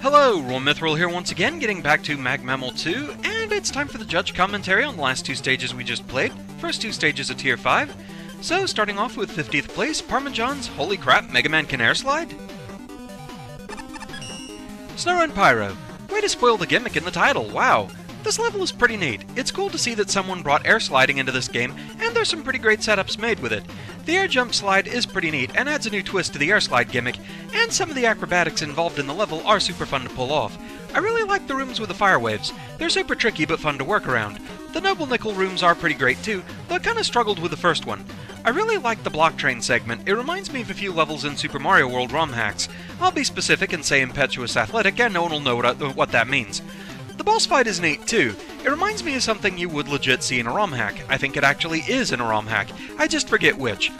Hello, Mithril here once again, getting back to Mag Mammal 2, and it's time for the judge commentary on the last two stages we just played. First two stages of Tier 5. So, starting off with 50th place, Parmesan's Holy Crap, Mega Man can Airslide? Snow and Pyro. Way to spoil the gimmick in the title, wow! This level is pretty neat. It's cool to see that someone brought air sliding into this game, and there's some pretty great setups made with it. The air jump slide is pretty neat and adds a new twist to the air slide gimmick, and some of the acrobatics involved in the level are super fun to pull off. I really like the rooms with the fire waves. They're super tricky but fun to work around. The Noble Nickel rooms are pretty great too, though I kinda struggled with the first one. I really like the block train segment. It reminds me of a few levels in Super Mario World romhacks. I'll be specific and say Impetuous Athletic, and no one will know what that means. The boss fight is neat too. It reminds me of something you would legit see in a romhack. I think it actually is in a romhack. I just forget which.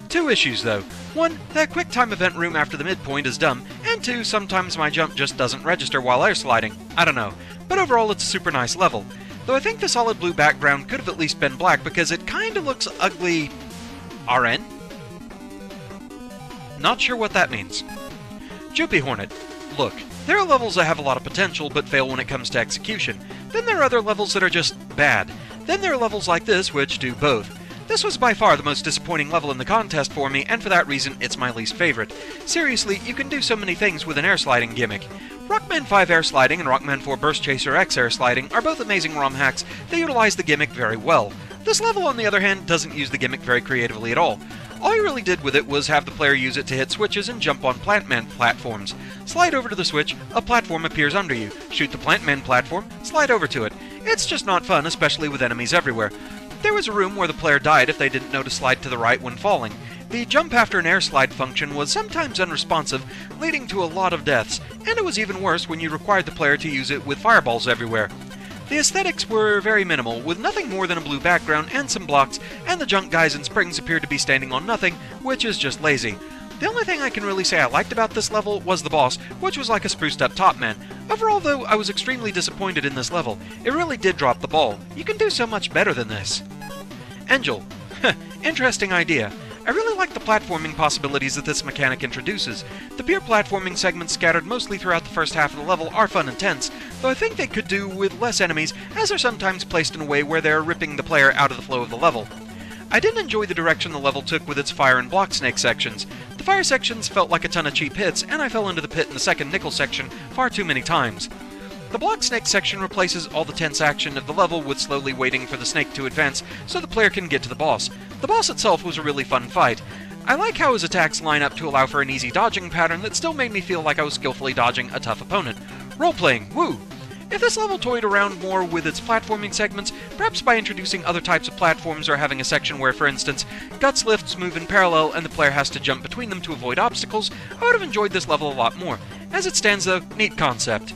Two issues though. One, that quick time event room after the midpoint is dumb, and two, sometimes my jump just doesn't register while air sliding. I don't know. But overall it's a super nice level. Though I think the solid blue background could have at least been black because it kinda looks ugly. RN? Not sure what that means. Joopy Hornet. Look, there are levels that have a lot of potential but fail when it comes to execution. Then there are other levels that are just bad. Then there are levels like this which do both. This was by far the most disappointing level in the contest for me, and for that reason it's my least favorite. Seriously, you can do so many things with an air sliding gimmick. Rockman 5 air sliding and Rockman 4 Burst Chaser X air sliding are both amazing ROM hacks that utilize the gimmick very well. This level, on the other hand, doesn't use the gimmick very creatively at all. All you really did with it was have the player use it to hit switches and jump on Plantman platforms. Slide over to the switch, a platform appears under you. Shoot the Plantman platform, slide over to it. It's just not fun, especially with enemies everywhere. There was a room where the player died if they didn't know to slide to the right when falling. The jump after an air slide function was sometimes unresponsive, leading to a lot of deaths, and it was even worse when you required the player to use it with fireballs everywhere. The aesthetics were very minimal, with nothing more than a blue background and some blocks, and the junk guys and springs appeared to be standing on nothing, which is just lazy. The only thing I can really say I liked about this level was the boss, which was like a spruced up Top Man. Overall though, I was extremely disappointed in this level. It really did drop the ball. You can do so much better than this. Angel. Interesting idea. I really like the platforming possibilities that this mechanic introduces. The pure platforming segments scattered mostly throughout the first half of the level are fun and tense, though I think they could do with less enemies, as they're sometimes placed in a way where they're ripping the player out of the flow of the level. I didn't enjoy the direction the level took with its fire and block snake sections. The fire sections felt like a ton of cheap hits, and I fell into the pit in the second nickel section far too many times. The block snake section replaces all the tense action of the level with slowly waiting for the snake to advance so the player can get to the boss. The boss itself was a really fun fight. I like how his attacks line up to allow for an easy dodging pattern that still made me feel like I was skillfully dodging a tough opponent. Role-playing, woo! If this level toyed around more with its platforming segments, perhaps by introducing other types of platforms or having a section where, for instance, guts lifts move in parallel and the player has to jump between them to avoid obstacles, I would have enjoyed this level a lot more. As it stands though, neat concept.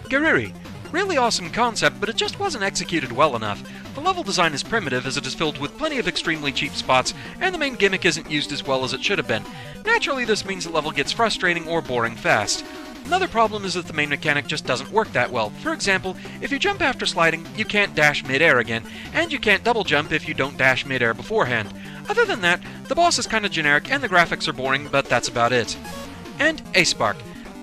Gariri. Really awesome concept, but it just wasn't executed well enough. The level design is primitive as it is filled with plenty of extremely cheap spots, and the main gimmick isn't used as well as it should have been. Naturally, this means the level gets frustrating or boring fast. Another problem is that the main mechanic just doesn't work that well. For example, if you jump after sliding, you can't dash mid-air again, and you can't double jump if you don't dash mid-air beforehand. Other than that, the boss is kinda generic and the graphics are boring, but that's about it. And A-Spark.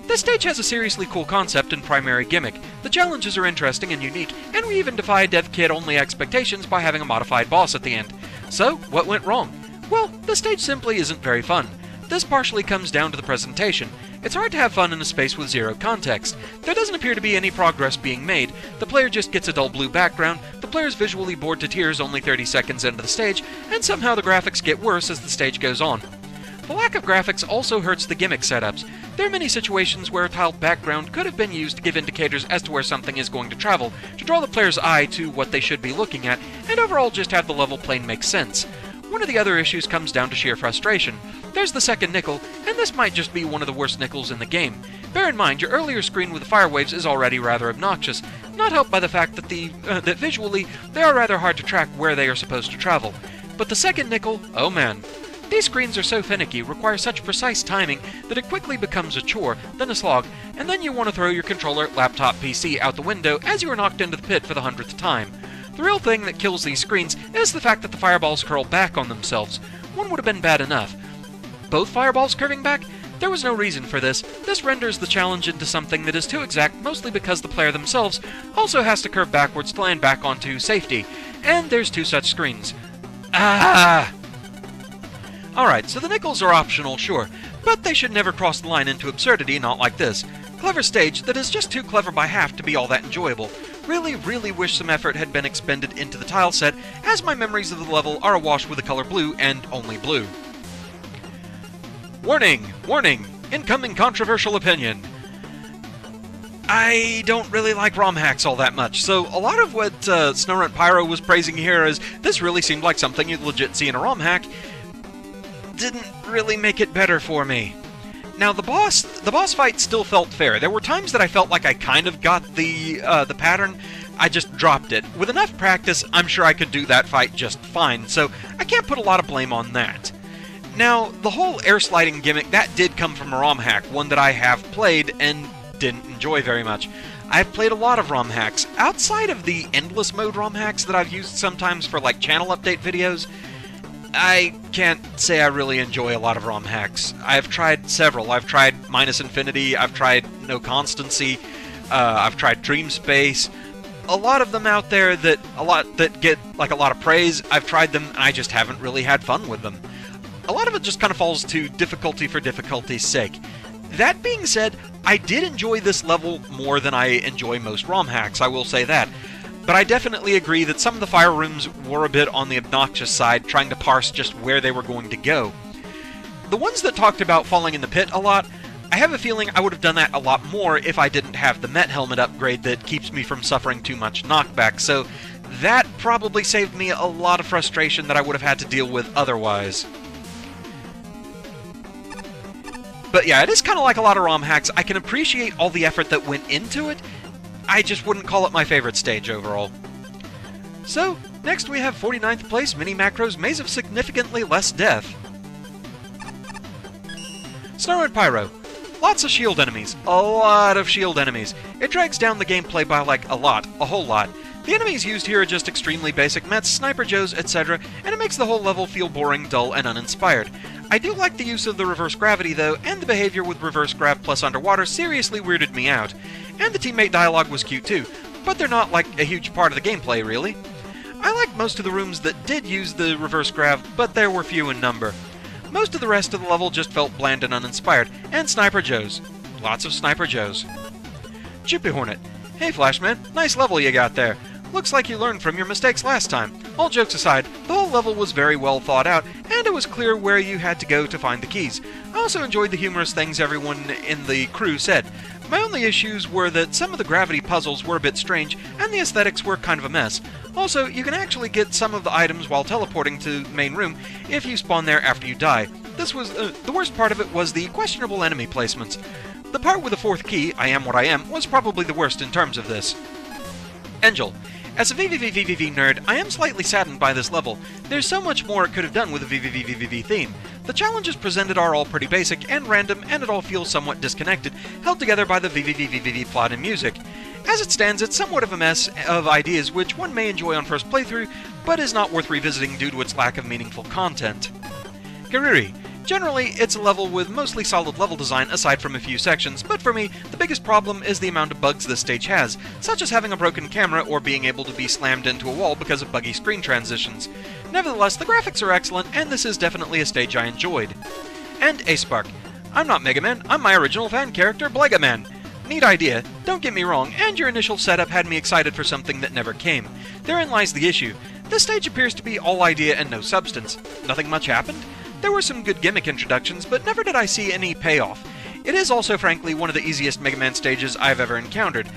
This stage has a seriously cool concept and primary gimmick. The challenges are interesting and unique, and we even defy dev kit only expectations by having a modified boss at the end. So, what went wrong? Well, the stage simply isn't very fun. This partially comes down to the presentation. It's hard to have fun in a space with zero context. There doesn't appear to be any progress being made. The player just gets a dull blue background, the player's visually bored to tears only 30 seconds into the stage, and somehow the graphics get worse as the stage goes on. The lack of graphics also hurts the gimmick setups. There are many situations where a tiled background could have been used to give indicators as to where something is going to travel, to draw the player's eye to what they should be looking at, and overall just have the level plain make sense. One of the other issues comes down to sheer frustration. There's the second nickel, and this might just be one of the worst nickels in the game. Bear in mind, your earlier screen with the fire waves is already rather obnoxious, not helped by the fact that that visually, they are rather hard to track where they are supposed to travel. But the second nickel, oh man. These screens are so finicky, require such precise timing, that it quickly becomes a chore, then a slog, and then you want to throw your controller, laptop, PC out the window as you are knocked into the pit for the 100th time. The real thing that kills these screens is the fact that the fireballs curl back on themselves. One would have been bad enough. Both fireballs curving back? There was no reason for this. This renders the challenge into something that is too exact, mostly because the player themselves also has to curve backwards to land back onto safety. And there's 2 such screens. Ah! Alright, so the nickels are optional, sure, but they should never cross the line into absurdity, not like this. Clever stage that is just too clever by half to be all that enjoyable. Really wish some effort had been expended into the tile set, as my memories of the level are awash with the color blue and only blue. Warning! Warning! Incoming controversial opinion. I don't really like romhacks all that much, so a lot of what Snowrun Pyro was praising here as this really seemed like something you'd legit see in a romhack didn't really make it better for me. Now, the boss fight still felt fair. There were times that I felt like I kind of got the pattern. I just dropped it. With enough practice, I'm sure I could do that fight just fine, so I can't put a lot of blame on that. Now, the whole air sliding gimmick, that did come from a romhack, one that I have played and didn't enjoy very much. I've played a lot of romhacks. Outside of the endless mode romhacks that I've used sometimes for like channel update videos, I can't say I really enjoy a lot of romhacks. I've tried several. I've tried Minus Infinity, I've tried No Constancy, I've tried Dream Space. A lot of them out there that get like a lot of praise, I've tried them and I just haven't really had fun with them. A lot of it just kind of falls to difficulty for difficulty's sake. That being said, I did enjoy this level more than I enjoy most romhacks, I will say that. But I definitely agree that some of the fire rooms were a bit on the obnoxious side, trying to parse just where they were going to go. The ones that talked about falling in the pit a lot, I have a feeling I would have done that a lot more if I didn't have the Met Helmet upgrade that keeps me from suffering too much knockback, so that probably saved me a lot of frustration that I would have had to deal with otherwise. But yeah, it is kind of like a lot of romhacks. I can appreciate all the effort that went into it, I just wouldn't call it my favorite stage overall. So, next we have 49th place Mini Macros Maze of Significantly Less Death. Snowrun Pyro. Lots of shield enemies. A lot of shield enemies. It drags down the gameplay by like a whole lot. The enemies used here are just extremely basic mets, Sniper Joes, etc., and it makes the whole level feel boring, dull, and uninspired. I do like the use of the reverse gravity though, and the behavior with reverse grav plus underwater seriously weirded me out. And the teammate dialogue was cute too, but they're not like a huge part of the gameplay really. I liked most of the rooms that did use the reverse grav, but there were few in number. Most of the rest of the level just felt bland and uninspired, and Sniper Joes. Lots of Sniper Joes. Chippy Hornet. Hey Flashman, nice level you got there. Looks like you learned from your mistakes last time. All jokes aside, the whole level was very well thought out, and it was clear where you had to go to find the keys. I also enjoyed the humorous things everyone in the crew said. My only issues were that some of the gravity puzzles were a bit strange, and the aesthetics were kind of a mess. Also, you can actually get some of the items while teleporting to the main room if you spawn there after you die. This was the worst part of it was the questionable enemy placements. The part with the fourth key, I am what I am, was probably the worst in terms of this. Angel. As a VVVVVV nerd, I am slightly saddened by this level. There's so much more it could have done with the VVVVVV theme. The challenges presented are all pretty basic and random, and it all feels somewhat disconnected, held together by the VVVVVV plot and music. As it stands, it's somewhat of a mess of ideas which one may enjoy on first playthrough, but is not worth revisiting due to its lack of meaningful content. Gariri. Generally, it's a level with mostly solid level design aside from a few sections, but for me, the biggest problem is the amount of bugs this stage has, such as having a broken camera or being able to be slammed into a wall because of buggy screen transitions. Nevertheless, the graphics are excellent, and this is definitely a stage I enjoyed. And A-Spark. I'm not Mega Man, I'm my original fan character, Blegaman. Neat idea, don't get me wrong, and your initial setup had me excited for something that never came. Therein lies the issue. This stage appears to be all idea and no substance. Nothing much happened? There were some good gimmick introductions, but never did I see any payoff. It is also, frankly, one of the easiest Mega Man stages I've ever encountered.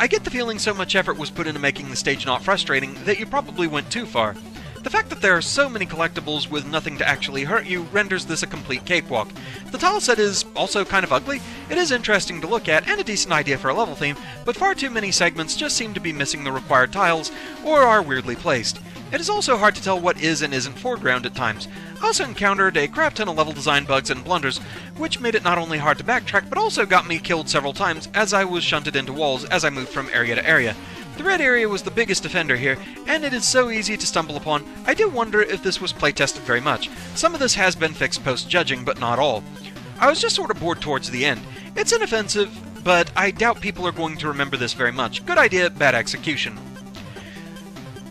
I get the feeling so much effort was put into making the stage not frustrating that you probably went too far. The fact that there are so many collectibles with nothing to actually hurt you renders this a complete cakewalk. The tile set is also kind of ugly. It is interesting to look at and a decent idea for a level theme, but far too many segments just seem to be missing the required tiles or are weirdly placed. It is also hard to tell what is and isn't foreground at times. I also encountered a crap ton of level design bugs and blunders, which made it not only hard to backtrack, but also got me killed several times as I was shunted into walls as I moved from area to area. The red area was the biggest offender here, and it is so easy to stumble upon. I do wonder if this was playtested very much. Some of this has been fixed post-judging, but not all. I was just sort of bored towards the end. It's inoffensive, but I doubt people are going to remember this very much. Good idea, bad execution.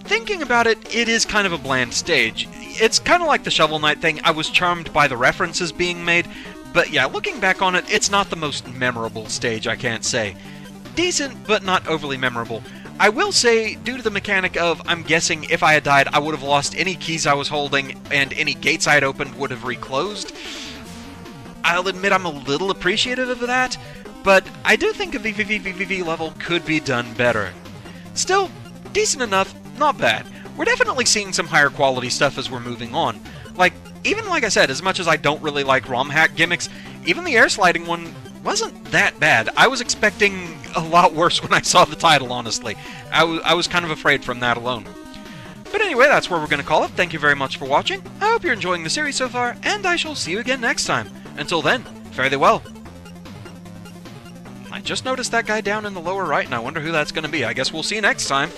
Thinking about it, it is kind of a bland stage. It's kind of like the Shovel Knight thing. I was charmed by the references being made, but yeah, looking back on it, it's not the most memorable stage, I can't say. Decent, but not overly memorable. I will say, due to the mechanic of, I'm guessing if I had died, I would have lost any keys I was holding, and any gates I had opened would have reclosed. I'll admit I'm a little appreciative of that, but I do think a VVVVV level could be done better. Still, decent enough, not bad. We're definitely seeing some higher quality stuff as we're moving on. Even like I said, as much as I don't really like romhack gimmicks, even the airsliding one wasn't that bad. I was expecting a lot worse when I saw the title, honestly. I was kind of afraid from that alone. But anyway, that's where we're going to call it. Thank you very much for watching. I hope you're enjoying the series so far, and I shall see you again next time. Until then, fare thee well. I just noticed that guy down in the lower right, and I wonder who that's going to be. I guess we'll see you next time.